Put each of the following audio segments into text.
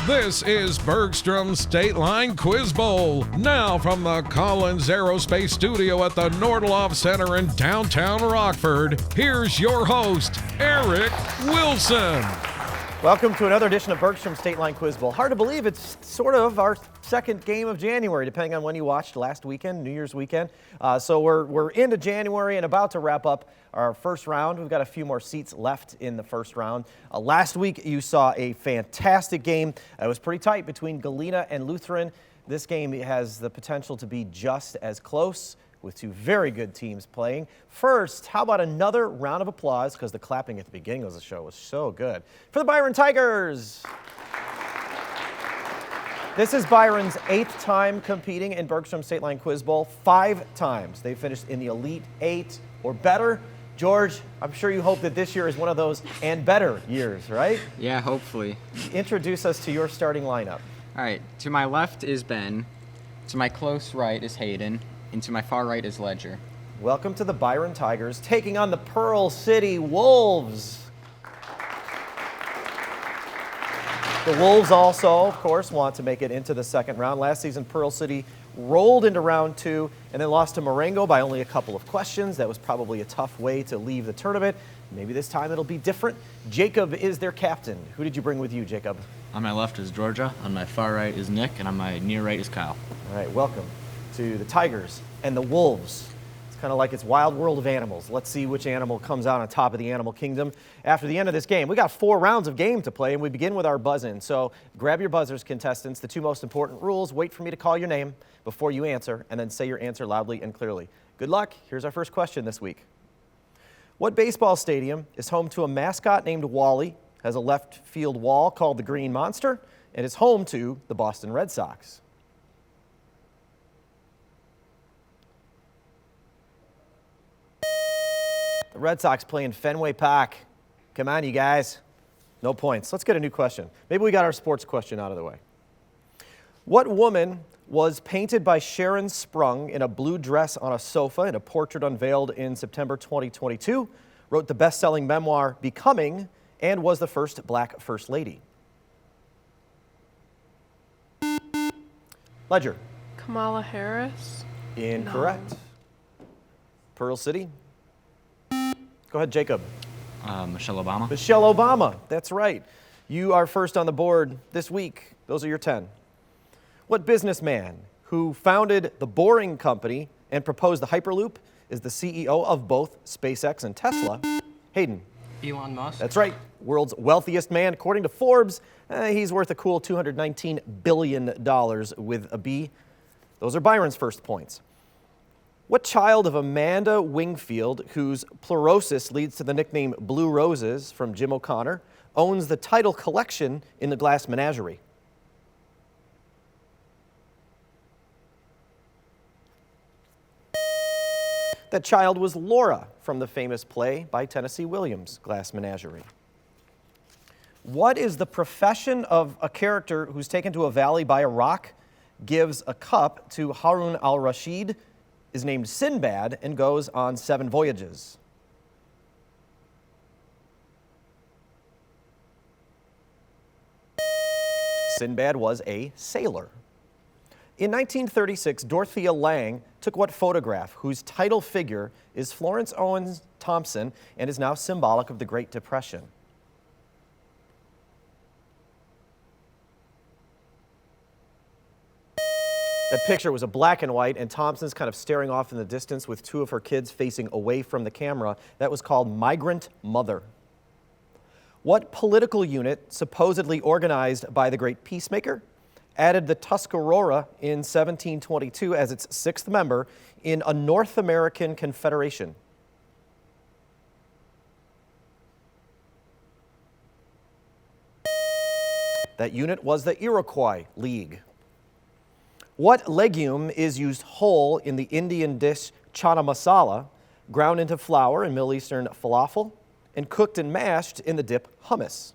This is Bergstrom's State Line Quiz Bowl. Now from the Collins Aerospace Studio at the Nordloff Center in downtown Rockford, here's your host, Eric Wilson. Welcome to another edition of Bergstrom's State Line Quiz Bowl. Hard to believe it's sort of our second game of January, depending on when you watched last weekend, New Year's weekend. So we're into January and about to wrap up our first round. We've got a few more seats left in the first round. Last week you saw a fantastic game. It was pretty tight between Galena and Lutheran. This game has the potential to be just as close, with two very good teams playing. First, how about another round of applause, because the clapping at the beginning of the show was so good, for the Byron Tigers. This is Byron's 8th time competing in Bergstrom State Line Quiz Bowl. 5 times they finished in the Elite 8 or better. George, I'm sure you hope that this year is one of those and better years, right? Yeah, hopefully. Introduce us to your starting lineup. All right, to my left is Ben, to my close right is Hayden, and to my far right is Ledger. Welcome to the Byron Tigers, taking on the Pearl City Wolves. The Wolves also, of course, want to make it into the second round. Last season, Pearl City rolled into round 2 and then lost to Marengo by only a couple of questions. That was probably a tough way to leave the tournament. Maybe this time it'll be different. Jacob is their captain. Who did you bring with you, Jacob? On my left is Georgia, on my far right is Nick, and on my near right is Kyle. All right, welcome to the Tigers and the Wolves. It's kind of like it's Wild World of Animals. Let's see which animal comes out on top of the animal kingdom after the end of this game. We got 4 rounds of game to play, and we begin with our buzz-in. So grab your buzzers, contestants. The 2 most important rules: wait for me to call your name before you answer, and then say your answer loudly and clearly. Good luck. Here's our first question this week. What baseball stadium is home to a mascot named Wally, has a left field wall called the Green Monster, and is home to the Boston Red Sox? The Red Sox play in Fenway Park. Come on, you guys. No points. Let's get a new question. Maybe we got our sports question out of the way. What woman was painted by Sharon Sprung in a blue dress on a sofa in a portrait unveiled in September 2022, wrote the best-selling memoir Becoming, and was the first black First Lady? Ledger. Kamala Harris? Incorrect. No. Pearl City. Go ahead, Jacob. Michelle Obama. Michelle Obama, that's right. You are first on the board this week. Those are your 10. What businessman who founded the Boring Company and proposed the Hyperloop is the CEO of both SpaceX and Tesla? Hayden. Elon Musk. That's right. World's wealthiest man, according to Forbes. He's worth a cool $219 billion with a B. Those are Byron's first points. What child of Amanda Wingfield, whose pleurosis leads to the nickname Blue Roses from Jim O'Connor, owns the title collection in the Glass Menagerie? That child was Laura from the famous play by Tennessee Williams, Glass Menagerie. What is the profession of a character who's taken to a valley by a rock, gives a cup to Harun al-Rashid, is named Sinbad, and goes on 7 voyages? Sinbad was a sailor. In 1936, Dorothea Lange took what photograph whose title figure is Florence Owens Thompson and is now symbolic of the Great Depression? That picture was a black and white, and Thompson's kind of staring off in the distance with 2 of her kids facing away from the camera. That was called Migrant Mother. What political unit, supposedly organized by the great peacemaker, added the Tuscarora in 1722 as its 6th member in a North American confederation? That unit was the Iroquois League. What legume is used whole in the Indian dish chana masala, ground into flour in Middle Eastern falafel, and cooked and mashed in the dip hummus?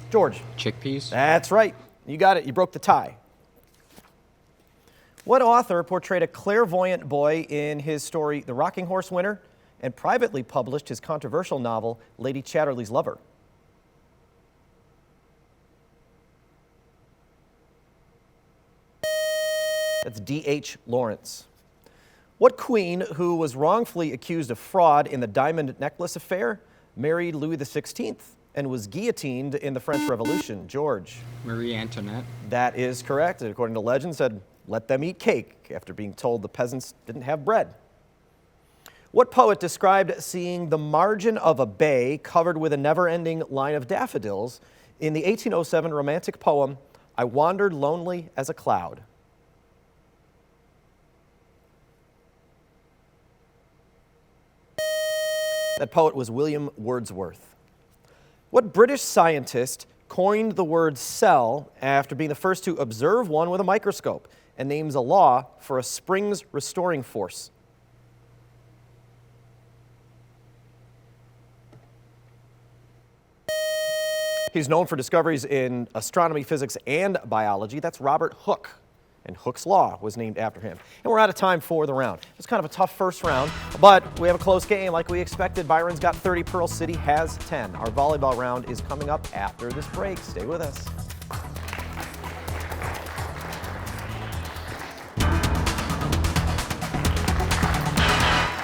George. Chickpeas. That's right. You got it. You broke the tie. What author portrayed a clairvoyant boy in his story The Rocking Horse Winner and privately published his controversial novel Lady Chatterley's Lover? That's D.H. Lawrence. What queen who was wrongfully accused of fraud in the diamond necklace affair married Louis XVI and was guillotined in the French Revolution? George. Marie Antoinette. That is correct. And according to legend, said, let them eat cake after being told the peasants didn't have bread. What poet described seeing the margin of a bay covered with a never-ending line of daffodils in the 1807 romantic poem, I Wandered Lonely as a Cloud? That poet was William Wordsworth. What British scientist coined the word cell after being the first to observe one with a microscope and names a law for a springs restoring force? He's known for discoveries in astronomy, physics, and biology. That's Robert Hooke. And Hooke's Law was named after him. And we're out of time for the round. It's kind of a tough first round, but we have a close game like we expected. Byron's got 30, Pearl City has 10. Our volleyball round is coming up after this break. Stay with us.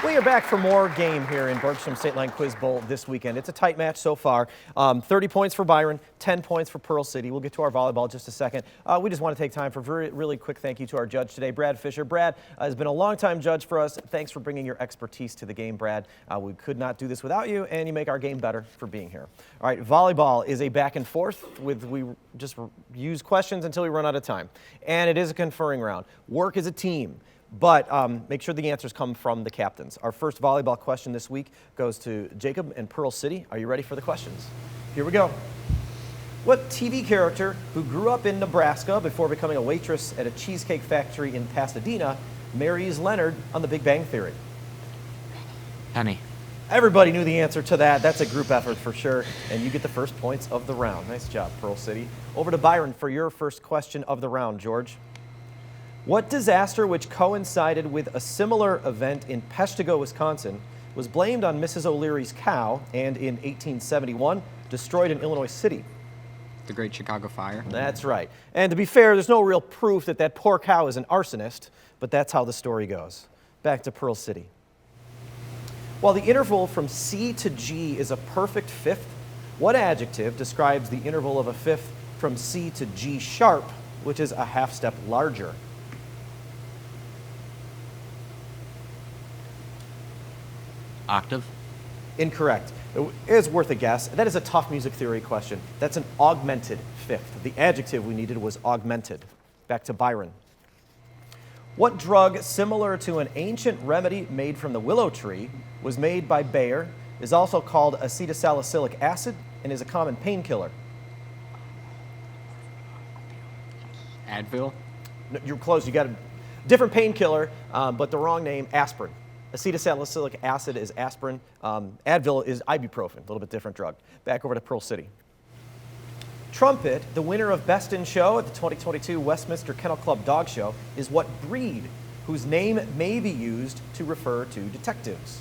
We are back for more game here in Bergstrom State Line Quiz Bowl this weekend. It's a tight match so far. 30 points for Byron, 10 points for Pearl City. We'll get to our volleyball in just a second. We just want to take time for a really quick thank you to our judge today, Brad Fisher. Brad has been a longtime judge for us. Thanks for bringing your expertise to the game, Brad. We could not do this without you, and you make our game better for being here. All right, volleyball is a back and forth. We just use questions until we run out of time. And it is a conferring round. Work as a team. But make sure the answers come from the captains. Our first volleyball question this week goes to Jacob and Pearl City. Are you ready for the questions? Here we go. What TV character who grew up in Nebraska before becoming a waitress at a cheesecake factory in Pasadena marries Leonard on The Big Bang Theory? Penny. Everybody knew the answer to that. That's a group effort for sure. And you get the first points of the round. Nice job, Pearl City. Over to Byron for your first question of the round, George. What disaster, which coincided with a similar event in Peshtigo, Wisconsin, was blamed on Mrs. O'Leary's cow and in 1871 destroyed an Illinois city? The Great Chicago Fire. That's right. And to be fair, there's no real proof that that poor cow is an arsonist, but that's how the story goes. Back to Pearl City. While the interval from C to G is a perfect fifth, what adjective describes the interval of a fifth from C to G sharp, which is a half step larger? Octave. Incorrect. It is worth a guess. That is a tough music theory question. That's an augmented fifth. The adjective we needed was augmented. Back to Byron. What drug, similar to an ancient remedy made from the willow tree, was made by Bayer, is also called acetylsalicylic acid, and is a common painkiller? Advil. No, you're close. You got a different painkiller, but the wrong name, aspirin. Acetylsalicylic acid is aspirin. Advil is ibuprofen, a little bit different drug. Back over to Pearl City. Trumpet, the winner of Best in Show at the 2022 Westminster Kennel Club Dog Show, is what breed whose name may be used to refer to detectives?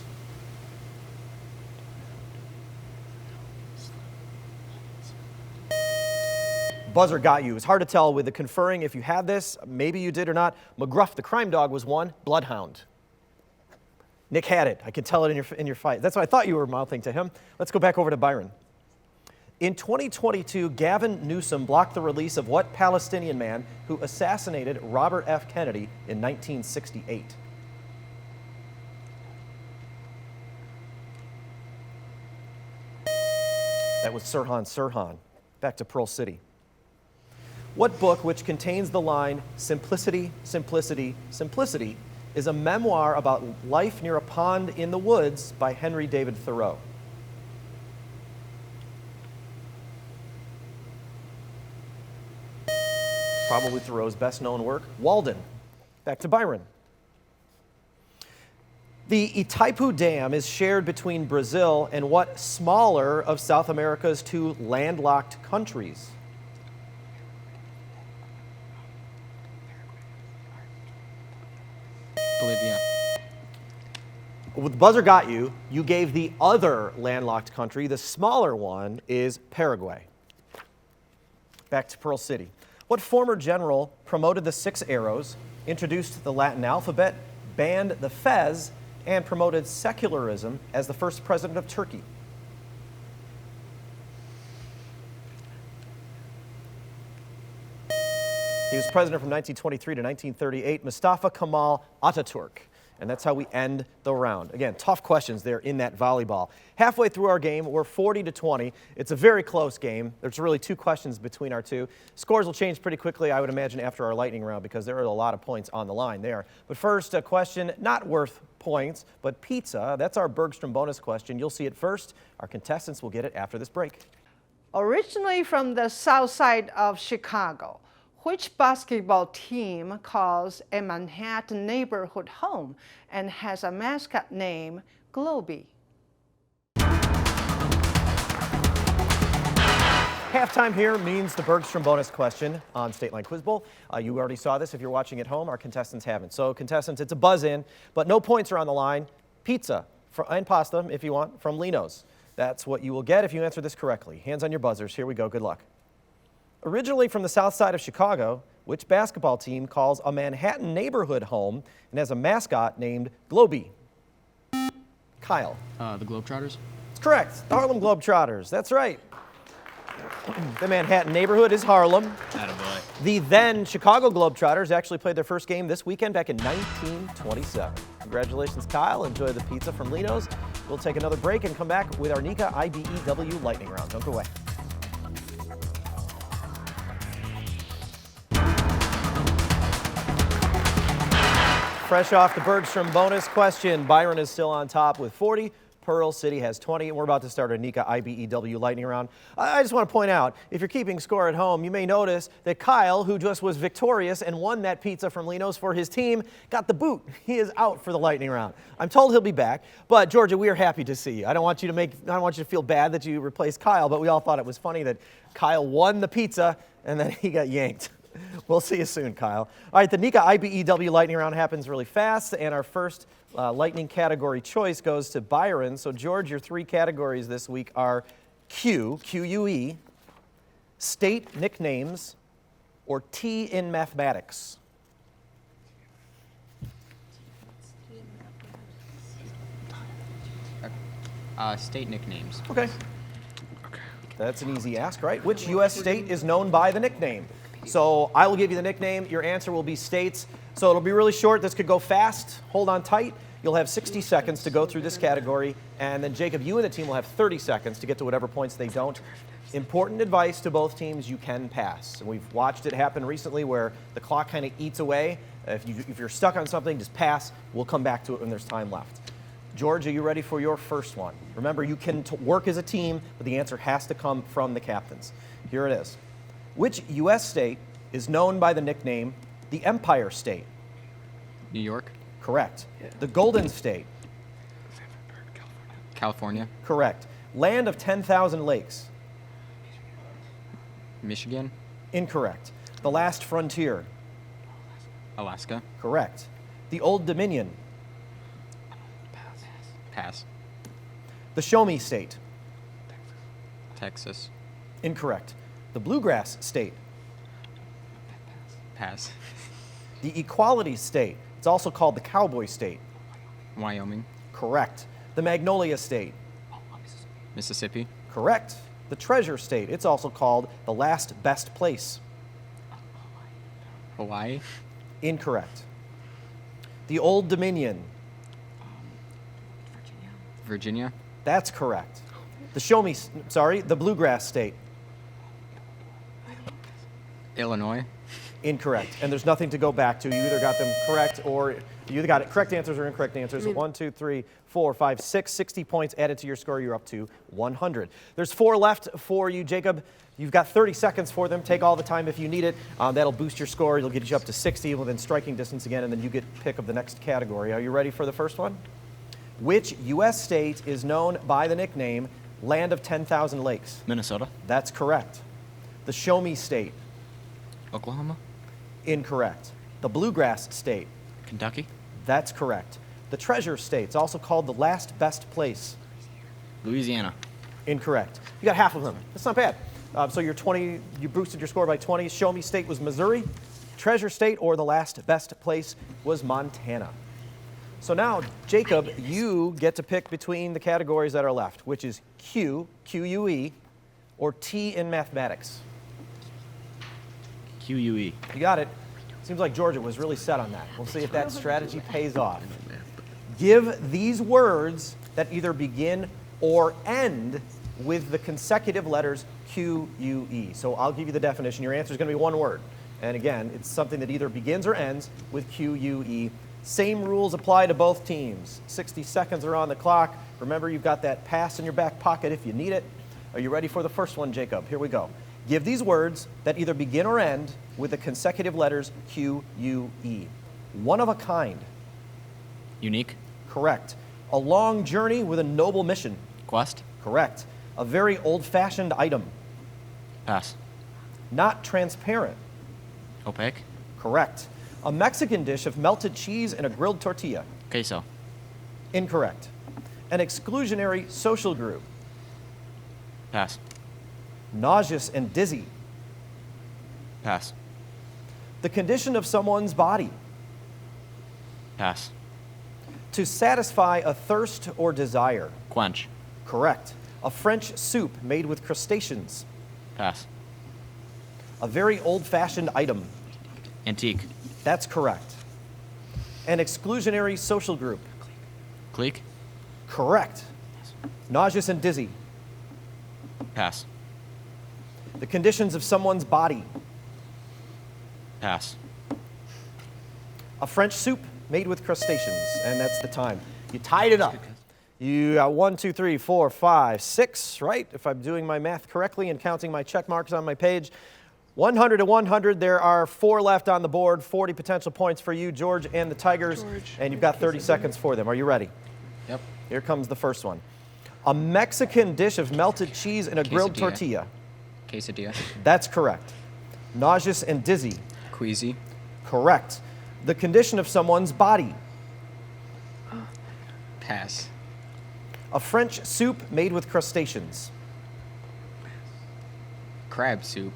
Buzzer got you. It's hard to tell with the conferring if you had this. Maybe you did or not. McGruff, the crime dog, was one. Bloodhound. Nick had it. I could tell it in your fight. That's what I thought you were mouthing to him. Let's go back over to Byron. In 2022, Gavin Newsom blocked the release of what Palestinian man who assassinated Robert F. Kennedy in 1968? That was Sirhan Sirhan. Back to Pearl City. What book, which contains the line, "Simplicity, simplicity, simplicity," is a memoir about life near a pond in the woods by Henry David Thoreau? Probably Thoreau's best known work, Walden. Back to Byron. The Itaipu Dam is shared between Brazil and what smaller of South America's two landlocked countries? Bolivia. With the buzzer got you, you gave the other landlocked country. The smaller one is Paraguay. Back to Pearl City. What former general promoted the 6 arrows introduced the Latin alphabet, banned the fez, and promoted secularism as the first president of Turkey? He was president from 1923 to 1938, Mustafa Kemal Ataturk. And that's how we end the round. Again, tough questions there in that volleyball. Halfway through our game, we're 40-20. It's a very close game. There's really 2 questions between our two. Scores will change pretty quickly, I would imagine, after our lightning round because there are a lot of points on the line there. But first, a question not worth points, but pizza. That's our Bergstrom bonus question. You'll see it first. Our contestants will get it after this break. Originally from the south side of Chicago, which basketball team calls a Manhattan neighborhood home and has a mascot named Globey? Halftime here means the Bergstrom bonus question on State Line Quiz Bowl. You already saw this if you're watching at home. Our contestants haven't. So contestants, it's a buzz-in, but no points are on the line. Pizza and pasta, if you want, from Lino's. That's what you will get if you answer this correctly. Hands on your buzzers. Here we go. Good luck. Originally from the south side of Chicago, which basketball team calls a Manhattan neighborhood home and has a mascot named Globey? Kyle. The Globetrotters. It's correct. The Harlem Globetrotters. That's right. The Manhattan neighborhood is Harlem. Attaboy. The then Chicago Globetrotters actually played their first game this weekend back in 1927. Congratulations, Kyle. Enjoy the pizza from Lino's. We'll take another break and come back with our Nika IBEW lightning round. Don't go away. Fresh off the Bergstrom bonus question, Byron is still on top with 40. Pearl City has 20, and we're about to start our Nika IBEW lightning round. I just want to point out, if you're keeping score at home, you may notice that Kyle, who just was victorious and won that pizza from Lino's for his team, got the boot. He is out for the lightning round. I'm told he'll be back, but Georgia, we are happy to see you. I don't want you to feel bad that you replaced Kyle, but we all thought it was funny that Kyle won the pizza and then he got yanked. We'll see you soon, Kyle. All right, the Nika IBEW lightning round happens really fast, and our first lightning category choice goes to Byron. So, George, your 3 categories this week are Q-U-E, state nicknames, or T in mathematics. State nicknames. Okay. That's an easy ask, right? Which U.S. state is known by the nickname? So I will give you the nickname. Your answer will be states. So it'll be really short. This could go fast. Hold on tight. You'll have 60 seconds to go through this category. And then, Jacob, you and the team will have 30 seconds to get to whatever points they don't. Important advice to both teams, you can pass. And we've watched it happen recently where the clock kind of eats away. If you're stuck on something, just pass. We'll come back to it when there's time left. George, are you ready for your first one? Remember, you can work as a team, but the answer has to come from the captains. Here it is. Which U.S. state is known by the nickname the Empire State? New York. Correct. The Golden State? California. Correct. Land of 10,000 lakes? Michigan. Incorrect. The Last Frontier? Alaska. Correct. The Old Dominion? Pass. The Show Me State? Texas. Incorrect. The Bluegrass State? Pass. The Equality State? It's also called the Cowboy State. Wyoming. Correct. The Magnolia State? Mississippi. Correct. The Treasure State? It's also called the Last Best Place. Hawaii. Incorrect. The Old Dominion? Virginia. That's correct. The Bluegrass State? Illinois. Incorrect. And there's nothing to go back to. You either got them correct or you either got it correct answers or incorrect answers. 1, 2, 3, 4, 5, 6, 60 points added to your score. You're up to 100. There's 4 left for you, Jacob. You've got 30 seconds for them. Take all the time if you need it. That'll boost your score. It'll get you up to 60 within striking distance again, and then you get pick of the next category. Are you ready for the first one? Which U.S. state is known by the nickname Land of 10,000 Lakes? Minnesota. That's correct. The Show Me State? Oklahoma. Incorrect. The Bluegrass State? Kentucky. That's correct. The Treasure State? It's also called the Last Best Place? Louisiana. Incorrect. You got half of them. That's not bad. So you're 20. You boosted your score by 20. Show Me State was Missouri. Treasure State, or the last best place was Montana. So now, Jacob, you get to pick between the categories that are left, which is Q, Q-U-E, or T in mathematics. QUE. You got it. Seems like Georgia was really set on that. We'll see if that strategy pays off. Give these words that either begin or end with the consecutive letters Q-U-E. So I'll give you the definition. Your answer is going to be one word. And again, it's something that either begins or ends with Q-U-E. Same rules apply to both teams. 60 seconds are on the clock. Remember, you've got that pass in your back pocket if you need it. Are you ready for the first one, Jacob? Here we go. Give these words that either begin or end with the consecutive letters Q-U-E. One of a kind. Unique. Correct. A long journey with a noble mission. Quest. Correct. A very old-fashioned item. Pass. Not transparent. Opaque. Correct. A Mexican dish of melted cheese and a grilled tortilla. Queso. Incorrect. An exclusionary social group. Pass. Nauseous and dizzy. Pass. The condition of someone's body. Pass. To satisfy a thirst or desire. Quench. Correct. A French soup made with crustaceans. Pass. A very old-fashioned item. Antique. That's correct. An exclusionary social group. Clique. Correct. Nauseous and dizzy. Pass. The conditions of someone's body. Pass. A French soup made with crustaceans, and that's the time. You tied it up. You got 1, 2, 3, 4, 5, 6, right? If I'm doing my math correctly and counting my check marks on my page. 100 to 100, there are 4 left on the board, 40 potential points for you, George, and the Tigers, and you've got 30 seconds for them. Are you ready? Yep. Here comes the first one. A Mexican dish of melted cheese and a grilled Quesadilla. tortilla. Quesadilla. That's correct. Nauseous and dizzy. Queasy. Correct. The condition of someone's body. Pass. A French soup made with crustaceans. Crab soup.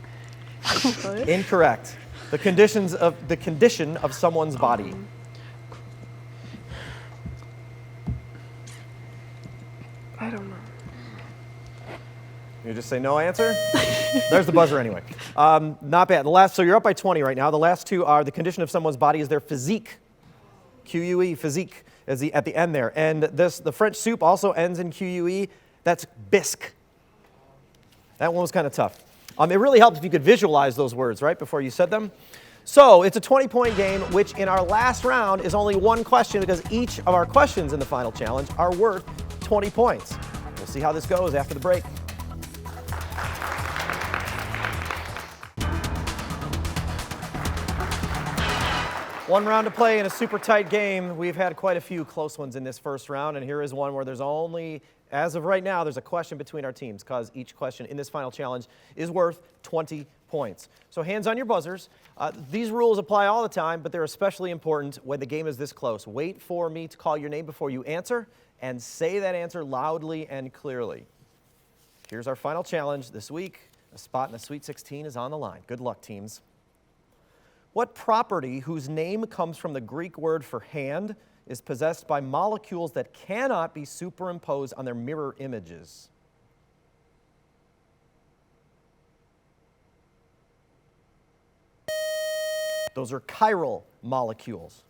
Incorrect. The condition of someone's body. I don't know. You just say no answer? There's the buzzer anyway. Not bad. So you're up by 20 right now. The last two are the condition of someone's body is their physique. Q-U-E, physique, is at the end there. And the French soup also ends in Q-U-E. That's bisque. That one was kind of tough. It really helps if you could visualize those words, right, before you said them. So it's a 20-point game, which in our last round is only one question because each of our questions in the final challenge are worth 20 points. We'll see how this goes after the break. One round to play in a super tight game. We've had quite a few close ones in this first round, and here is one where there's only, as of right now, there's a question between our teams because each question in this final challenge is worth 20 points. So hands on your buzzers. These rules apply all the time, but they're especially important when the game is this close. Wait for me to call your name before you answer, and say that answer loudly and clearly. Here's our final challenge this week. A spot in the Sweet 16 is on the line. Good luck, teams. What property whose name comes from the Greek word for hand is possessed by molecules that cannot be superimposed on their mirror images? Those are chiral molecules.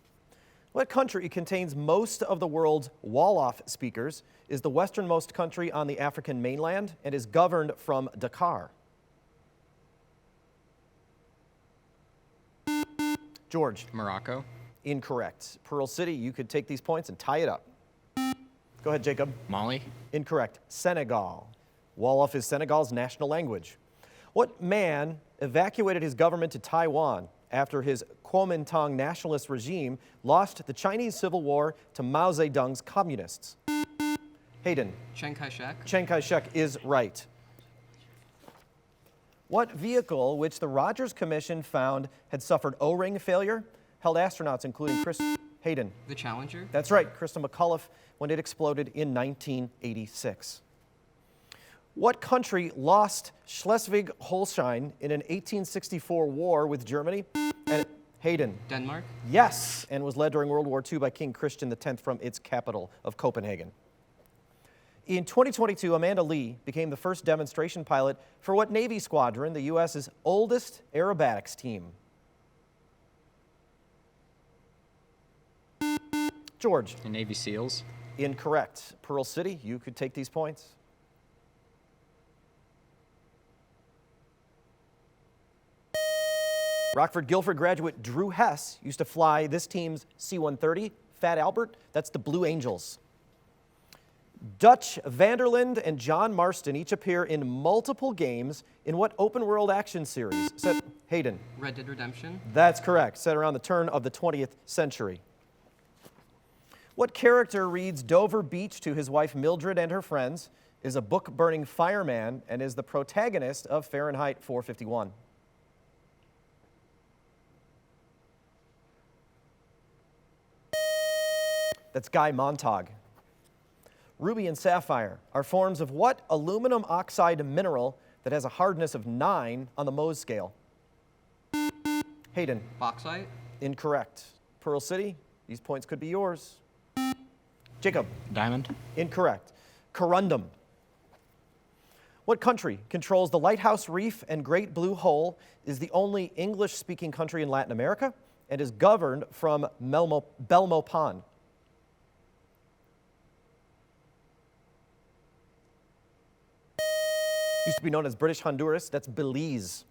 What country contains most of the world's Wolof speakers, is the westernmost country on the African mainland, and is governed from Dakar? George. Morocco. Incorrect. Pearl City, you could take these points and tie it up. Go ahead, Jacob. Mali. Incorrect. Senegal. Wolof is Senegal's national language. What man evacuated his government to Taiwan after his Kuomintang nationalist regime lost the Chinese Civil War to Mao Zedong's communists? Hayden. Chiang Kai-shek. Chiang Kai-shek is right. What vehicle, which the Rogers Commission found had suffered O-ring failure, held astronauts including Chris Hayden? The Challenger. That's right, Crystal McAuliffe, when it exploded in 1986. What country lost Schleswig-Holstein in an 1864 war with Germany? And Hayden. Denmark. Yes, and was led during World War II by King Christian X from its capital of Copenhagen. In 2022, Amanda Lee became the first demonstration pilot for what Navy squadron, the U.S.'s oldest aerobatics team? George. The Navy SEALs. Incorrect. Pearl City, you could take these points. Rockford Guilford graduate Drew Hess used to fly this team's C-130, Fat Albert. That's the Blue Angels. Dutch Vanderland and John Marston each appear in multiple games in what open-world action series? Set Hayden. Red Dead Redemption. That's correct. Set around the turn of the 20th century. What character reads Dover Beach to his wife Mildred and her friends, is a book-burning fireman, and is the protagonist of Fahrenheit 451? That's Guy Montag. Ruby and sapphire are forms of what aluminum oxide mineral that has a hardness of 9 on the Mohs scale? Hayden. Bauxite. Incorrect. Pearl City, these points could be yours. Jacob. Diamond. Incorrect. Corundum. What country controls the Lighthouse Reef and Great Blue Hole, is the only English-speaking country in Latin America, and is governed from Belmopan? Used to be known as British Honduras. That's Belize.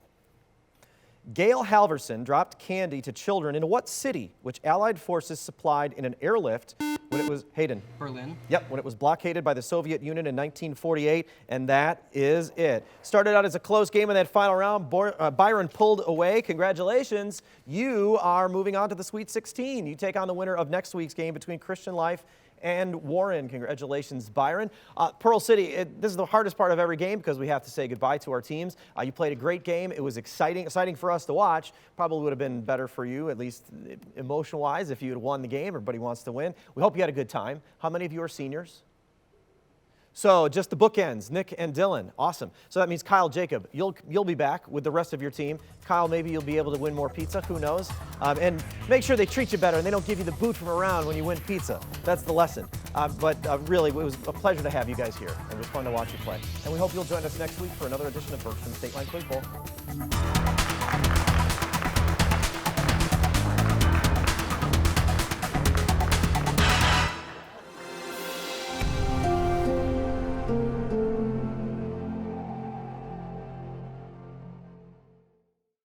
Gail Halverson dropped candy to children in what city, which Allied forces supplied in an airlift when it was, Hayden? Berlin. Yep, when it was blockaded by the Soviet Union in 1948, and that is it. Started out as a close game in that final round. Byron pulled away. Congratulations. You are moving on to the Sweet 16. You take on the winner of next week's game between Christian Life and Warren. Congratulations, Byron. Pearl City, this is the hardest part of every game because we have to say goodbye to our teams. You played a great game. It was exciting for us to watch. Probably would have been better for you, at least emotion-wise, if you had won the game. Everybody wants to win. We hope you had a good time. How many of you are seniors? So just the bookends, Nick and Dylan. Awesome. So that means Kyle, Jacob, you'll be back with the rest of your team. Kyle, maybe you'll be able to win more pizza. Who knows? And make sure they treat you better and they don't give you the boot from around when you win pizza. That's the lesson. But really, it was a pleasure to have you guys here. It was fun to watch you play. And we hope you'll join us next week for another edition of Bergstrom State Line Quiz Bowl.